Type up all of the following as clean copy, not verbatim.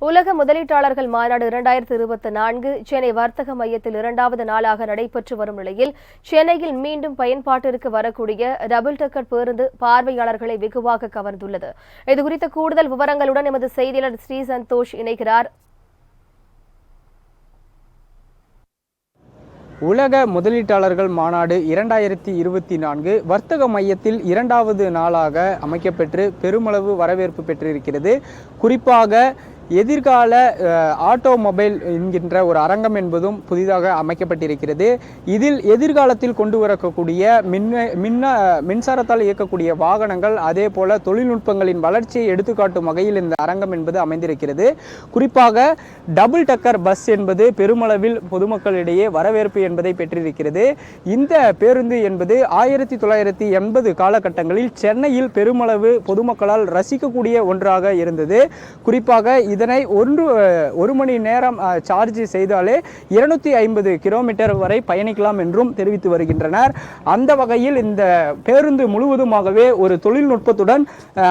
உலக முதலீட்டாளர்கள் மாநாடு 2024 சென்னை வர்த்தக மையத்தில் இரண்டாவது நாளாக நடைபெற்று வரும் நிலையில் சென்னையில் மீண்டும் பயன்பாட்டிற்கு வரக்கூடிய டபுள் டெக்கர் பேருந்து பார்வையாளர்களை வெகுவாக கவர்ந்துள்ளது. இதுகுறித்த கூடுதல் விவரங்களுடன் எமது செய்தியாளர் ஸ்ரீ சந்தோஷ் இணைகிறார். உலக முதலீட்டாளர்கள் மாநாடு 2024 வர்த்தக மையத்தில் இரண்டாவது நாளாக அமைக்கப்பெற்று பெருமளவு வரவேற்பு பெற்றிருக்கிறது. குறிப்பாக எதிர்கால ஆட்டோமொபைல் என்கின்ற ஒரு அரங்கம் என்பதும் புதிதாக அமைக்கப்பட்டிருக்கிறது. இதில் எதிர்காலத்தில் கொண்டு வரக்கூடிய மின்சாரத்தால் இயக்கக்கூடிய வாகனங்கள், அதே போல தொழில்நுட்பங்களின் வளர்ச்சியை எடுத்துக்காட்டும் வகையில் இந்த அரங்கம் என்பது அமைந்திருக்கிறது. குறிப்பாக டபுள் டக்கர் பஸ் என்பது பெருமளவில் பொதுமக்களிடையே வரவேற்பு என்பதை பெற்றிருக்கிறது. இந்த பேருந்து என்பது 1980 காலகட்டங்களில் சென்னையில் பெருமளவு பொதுமக்களால் ரசிக்கக்கூடிய ஒன்றாக இருந்தது. குறிப்பாக இதனை ஒரு மணி நேரம் சார்ஜ் செய்தாலே 250 கிலோமீட்டர் வரை பயணிக்கலாம் என்றும் தெரிவித்து வருகின்றனர். அந்த வகையில் இந்த பேருந்து முழுவதுமாகவே ஒரு தொழில்நுட்பத்துடன்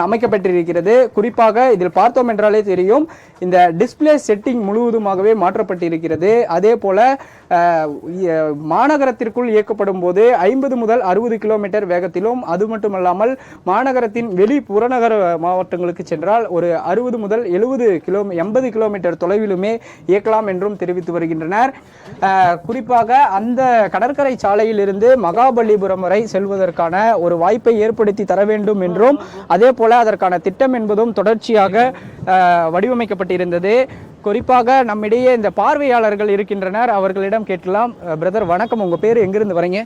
அமைக்கப்பட்டிருக்கிறது. குறிப்பாக இதில் பார்த்தோம் என்றாலே தெரியும், இந்த டிஸ்பிளே செட்டிங் முழுவதுமாகவே மாற்றப்பட்டிருக்கிறது. அதே போல மாநகரத்திற்குள் இயக்கப்படும் போது 50 முதல் 60 கிலோமீட்டர் வேகத்திலும், அது மட்டுமல்லாமல் மாநகரத்தின் வெளி புறநகர மாவட்டங்களுக்கு சென்றால் ஒரு 60 முதல் 80 கிலோமீட்டர் தொலைவிலுமே இயக்கலாம் என்றும் தெரிவித்து வருகின்றனர். குறிப்பாக அந்த கடற்கரை சாலையில் இருந்து மகாபலிபுரம் வரை செல்வதற்கான ஒரு வாய்ப்பை ஏற்படுத்தி தர வேண்டும் என்றும், அதே போல அதற்கான திட்டம் என்பதும் தொடர்ச்சியாக வடிவமைக்கப்பட்டிருந்தது. குறிப்பாக நம்மிடையே இந்த பார்வையாளர்கள் இருக்கின்றனர், அவர்களிடம் கேட்கலாம். பிரதர் வணக்கம், உங்கள் பேர் எங்கிருந்து வரீங்க?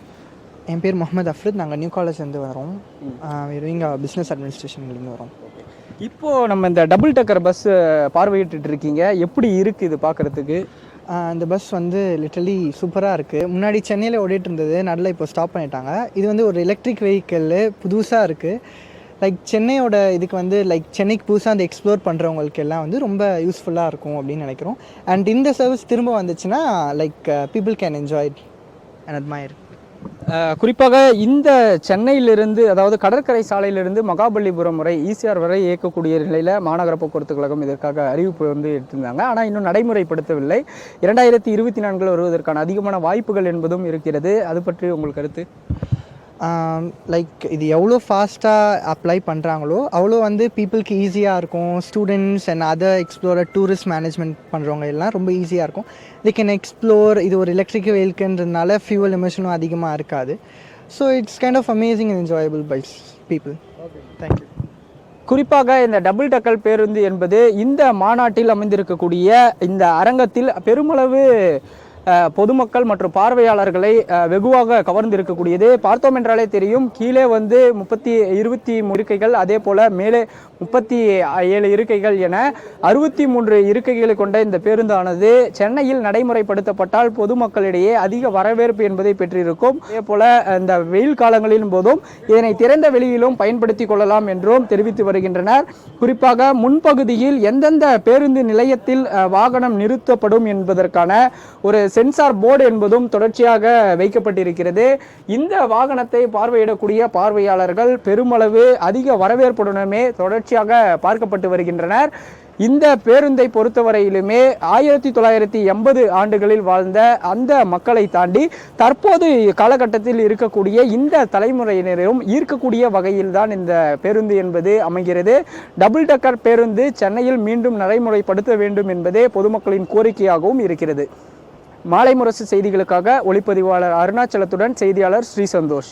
என் பேர் முகமது அஃப்ரித். நாங்கள் நியூ காலேஜ்லேருந்து வரோம். இங்கே பிஸ்னஸ் அட்மினிஸ்ட்ரேஷன்லேருந்து வரோம். இப்போது நம்ம இந்த டபுள் டக்கர் பஸ் பார்வையிட்டு இருக்கீங்க, எப்படி இருக்குது இது பார்க்குறதுக்கு? இந்த பஸ் வந்து லிட்டரலி சூப்பராக இருக்குது. முன்னாடி சென்னையில் ஓடிட்டு இருந்தது, நல்லா இப்போ ஸ்டாப் பண்ணிட்டாங்க. இது வந்து ஒரு எலக்ட்ரிக் வெஹிக்கிள், புதுசாக இருக்குது. லைக் சென்னையோட இதுக்கு வந்து சென்னைக்கு புதுசாக அந்த எக்ஸ்ப்ளோர் பண்ணுறவங்களுக்கு எல்லாம் வந்து ரொம்ப யூஸ்ஃபுல்லாக இருக்கும் அப்படின்னு நினைக்கிறோம். அண்ட் இந்த சர்வீஸ் திரும்ப வந்துச்சுன்னா people can enjoy it and admire. குறிப்பாக இந்த சென்னையிலிருந்து, அதாவது கடற்கரை சாலையிலிருந்து மகாபலிபுரம் வரை ஈசிஆர் வரை இயக்கக்கூடிய நிலையில் மாநகர போக்குவரத்து கழகம் இதற்காக அறிவிப்பு வந்து எடுத்திருந்தாங்க. ஆனால் இன்னும் நடைமுறைப்படுத்தவில்லை. 2024 வருவதற்கான அதிகமான வாய்ப்புகள் என்பதும் இருக்கிறது. அது பற்றி உங்கள் கருத்து? இது எவ்வளோ ஃபாஸ்ட்டாக அப்ளை பண்ணுறாங்களோ அவ்வளோ வந்து பீப்புளுக்கு ஈஸியாக இருக்கும். Students and other explorer, tourist management பண்ணுறவங்க எல்லாம் ரொம்ப ஈஸியாக இருக்கும். They can explore. இது ஒரு எலக்ட்ரிக் வெஹிக்கிள்ன்றதுனால ஃபியூவல் எமிஷனும் அதிகமாக இருக்காது. So it's kind of amazing and enjoyable by people. Thank you. குறிப்பாக இந்த டபுள் டக்கர் பேருந்து என்பது இந்த மாநாட்டில் அமைந்திருக்கக்கூடிய இந்த அரங்கத்தில் பெருமளவு பொதுமக்கள் மற்றும் பார்வையாளர்களை வெகுவாக கவர்ந்திருக்கக்கூடியது. பார்த்தோம் என்றாலே தெரியும், கீழே வந்து 23 இருக்கைகள், அதே போல மேலே 37 இருக்கைகள் என 63 இருக்கைகளை கொண்ட இந்த பேருந்தானது சென்னையில் நடைமுறைப்படுத்தப்பட்டால் பொதுமக்களிடையே அதிக வரவேற்பு என்பதை பெற்றிருக்கும். அதே போல இந்த வெயில் காலங்களின் போதும் இதனை திறந்த வெளியிலும் பயன்படுத்தி கொள்ளலாம் என்றும் தெரிவித்து வருகின்றனர். குறிப்பாக முன்பகுதியில் எந்தெந்த பேருந்து நிலையத்தில் வாகனம் நிறுத்தப்படும் என்பதற்கான ஒரு சென்சார் போர்டு என்பதும் தொடர்ச்சியாக வைக்கப்பட்டிருக்கிறது. இந்த வாகனத்தை பார்வையிடக்கூடிய பார்வையாளர்கள் பெருமளவு அதிக வரவேற்புடனுமே தொடர்ச்சியாக பார்க்கப்பட்டு வருகின்றனர். இந்த பேருந்தை பொறுத்தவரையிலுமே 1980 ஆண்டுகளில் வாழ்ந்த அந்த மக்களை தாண்டி தற்போது காலகட்டத்தில் இருக்கக்கூடிய இந்த தலைமுறையினரும் ஈர்க்கக்கூடிய வகையில் தான் இந்த பேருந்து என்பது அமைகிறது. டபுள் டக்கர் பேருந்து சென்னையில் மீண்டும் நடைமுறைப்படுத்த வேண்டும் என்பதே பொதுமக்களின் கோரிக்கையாகவும் இருக்கிறது. மாலை முரசு செய்திகளுக்காக ஒளிப்பதிவாளர் அருணாச்சலத்துடன் செய்தியாளர் ஸ்ரீ சந்தோஷ்.